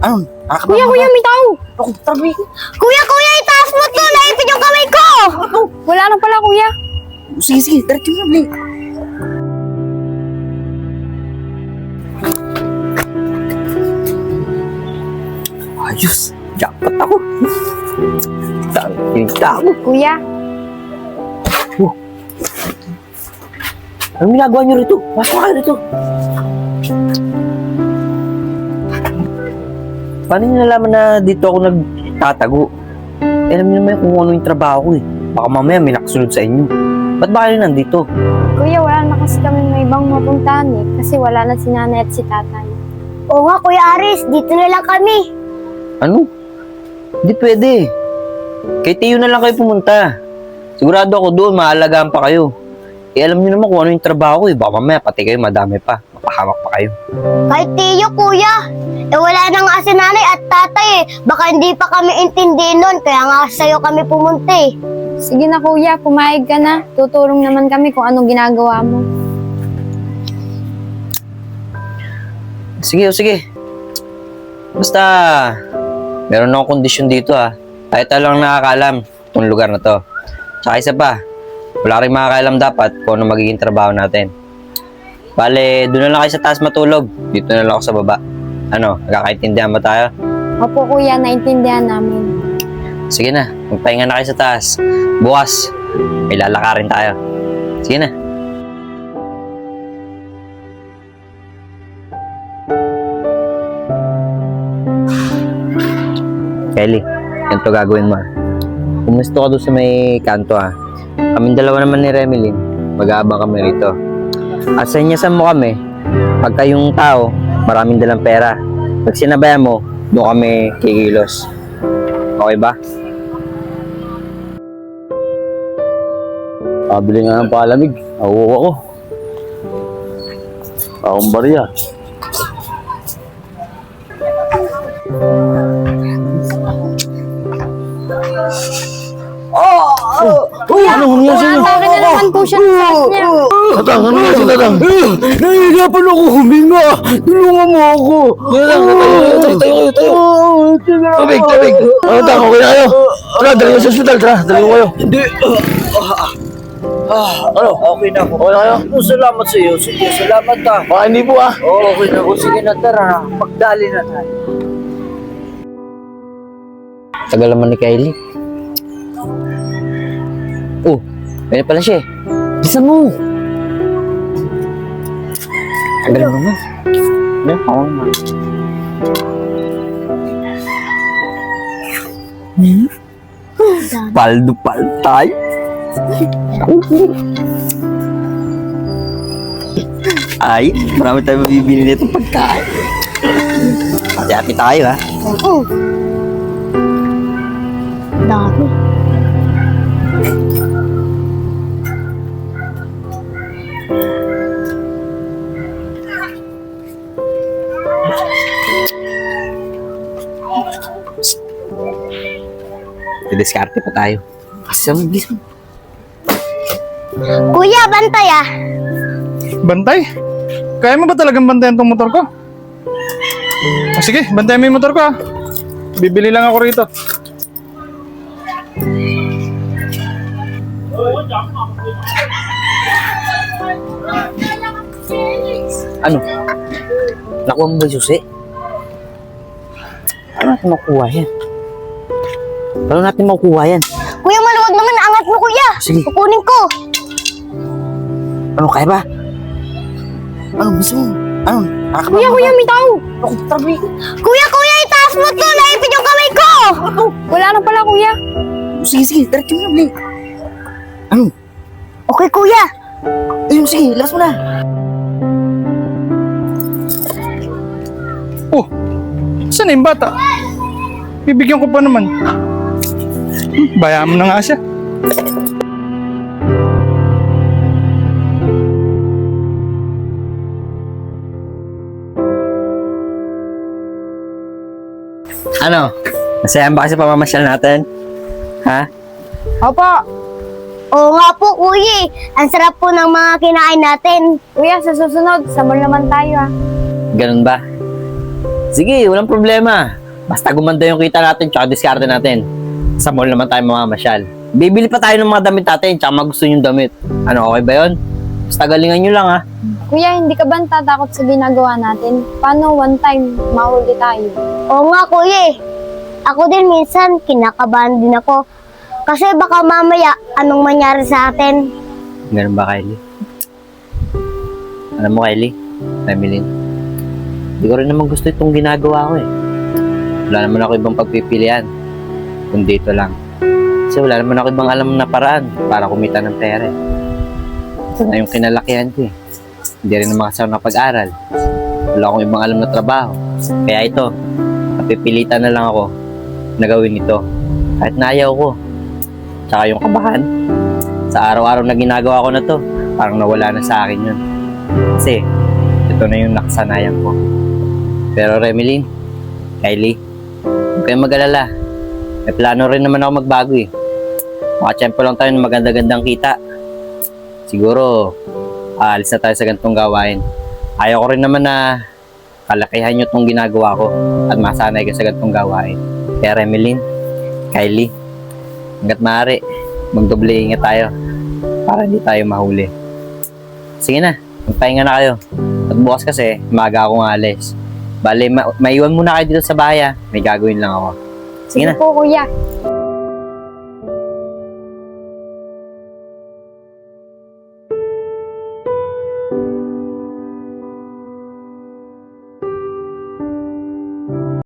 Ano? Kuya, may tao! Ako, tabi. Kuya, itaas mo to! Naipit yung kamay ko! Wala na pala, kuya. Sige, diretso na, Blake. Ayos, jackpot ako. Tinigta ako. Kuya, Anong ginagawa niyo rito? Pasok kayo rito. Paano niyo nalaman na dito ako nagtatago? Alam niyo naman kung ano yung trabaho ko eh. Baka mamaya may nakasunod sa inyo. Ba't ba kayo nandito? kuya, wala na kasi kami may ibang mapuntahan eh. Kasi wala na si nanay at si tatay. Oo nga, Kuya Aris. Dito na lang kami. Ano? Hindi pwede. Kay Tiyo na lang kayo pumunta. Sigurado ako doon, maalagaan pa kayo. Eh alam niyo naman kung ano yung trabaho ko eh. Baka mamaya pati kayo madami pa. Mapahamak pa kayo. Kahit Tiyo, kuya. Eh wala na nga si nanay at tatay eh. Baka hindi pa kami intindihin nun. Kaya nga sa'yo kami pumunta eh. Sige na kuya, pumayag ka na. Tutulong naman kami kung anong ginagawa mo. Sige. Basta, meron akong kondisyon dito ha. Kahit lang nakakaalam itong lugar na to. Tsaka isa pa, wala rin makakaalam dapat kung ano magiging trabaho natin. Bale, doon na lang kayo sa taas matulog. Dito na lang ako sa baba. Ano, nagkakaintindihan ba tayo? Opo kuya, naintindihan namin. Sige na, magpahinga na kayo sa taas. Bukas, may lalakarin tayo. Sige na. Kelly, ganito gagawin mo. Kumusto ka doon sa may kanto ha. Kaming dalawa naman ni Remilyn, mag-aabang kami rito. At sa inyasan mo kami, pagka yung tao, maraming dalang pera. Pag sinabayan mo, doon kami kikilos. Okay ba? Pabili nga ng palamig. Nauuwa ko. Akong barya. Ano nangyari sa'yo? Atake na naman po siya ng sas niya. Tatang, ano nangyari sa tatang? Nahihirapan ako huminga. Tulungan mo ako. Tayo. Tabig. Tatang, okay na kayo? Tara, dali ko sa ospital. Tara, dali ko kayo. Hindi. Ano? Okay na ako. Okay na kayo? Salamat sa iyo. Sige, salamat ha. Baka hindi po ah. Okay na ako. Sige na, tara. Pagdali na tayo. Tagal naman ni Kylie. Oh, ayun pala siya eh. Bilisan mo. Tagal naman. Oo naman. Paldo-paltay. Ay, marami tayo mabibili nito pagkain. Hati-hati tayo ha. Oo. Dami. Didiskarte pa tayo. Kasi mo, bilis mo. Kuya, bantay ah. Bantay? Kaya mo ba talagang bantayan tong motor ko? Sige, bantayan mo yung motor ko ah. Bibili lang ako rito. Ano? Nakuha mo ba yung susi? Paano natin makuha yan? Paano natin makuha yan? Kuya, maluwag naman. Angat mo, kuya. Sige. Kukunin ko. Ano, kaya ba? Ano, gusto mo? Ano? Kuya, may tao. Ako, tabi. Kuya, itaas mo to. Naipit yung kamay ko. Wala na pala, kuya. Sige, diretso mo na, Blake. Ano? Okay, kuya. Ayun, sige, last mo na. Oh, saan na yung bata? Bibigyan ko pa naman. Bayaan mo na nga siya. Ano? Nasayan ba kasi pamamasyal natin? Ha? Opo. Oo nga po, kuya. Ang sarap po ng mga kinain natin. Kuya, sa susunod, sa mall naman tayo ah. Ganun ba? Sige, walang problema. Basta gumanda yung kita natin tsaka diskarte natin. Sa mall naman tayo mamamasyal. Bibili pa tayo ng mga damit natin tsaka mga gusto yung damit. Ano, okay ba yun? Basta galingan nyo lang ha. Kuya, hindi ka ba natatakot sa ginagawa natin? Paano one time mahuli tayo? Oo nga, kuya eh. Ako din minsan, kinakabahan din ako. Kasi baka mamaya, anong mangyari sa atin? Ganun ba, Kylie? Alam mo, Kylie, Emeline, hindi ko rin naman gusto itong ginagawa ko eh. Wala naman ako ibang pagpipilian. Kundi ito lang. Kasi wala naman ako ibang alam na paraan para kumita ng pera eh. Ito na yung kinalakihan ko eh. Hindi rin naman kasi ako nakapag-aral. Wala akong ibang alam na trabaho. Kaya ito, napipilitan na lang ako na gawin ito. Kahit nayaw ko. Tsaka yung kabahan. Sa araw-araw na ginagawa ko na to, parang nawala na sa akin yun. Kasi, ito na yung nakasanayan ko. Pero Remeline, Kylie, huwag kayong mag-alala. May plano rin naman ako magbago eh. Makatsyempo lang tayo ng maganda-gandang kita. Siguro, aalis na tayo sa ganitong gawain. Ayaw ko rin naman na kalakihan nyo itong ginagawa ko at masanay ka sa ganitong gawain. Kaya Remeline, Kylie, hanggat maaari, magdoble ingat tayo para hindi tayo mahuli. Sige na, magpahinga na kayo. At bukas kasi, maga akong alis. Bale, maiwan muna kayo dito sa bahay. May gagawin lang ako. Sige na. Po, kuya.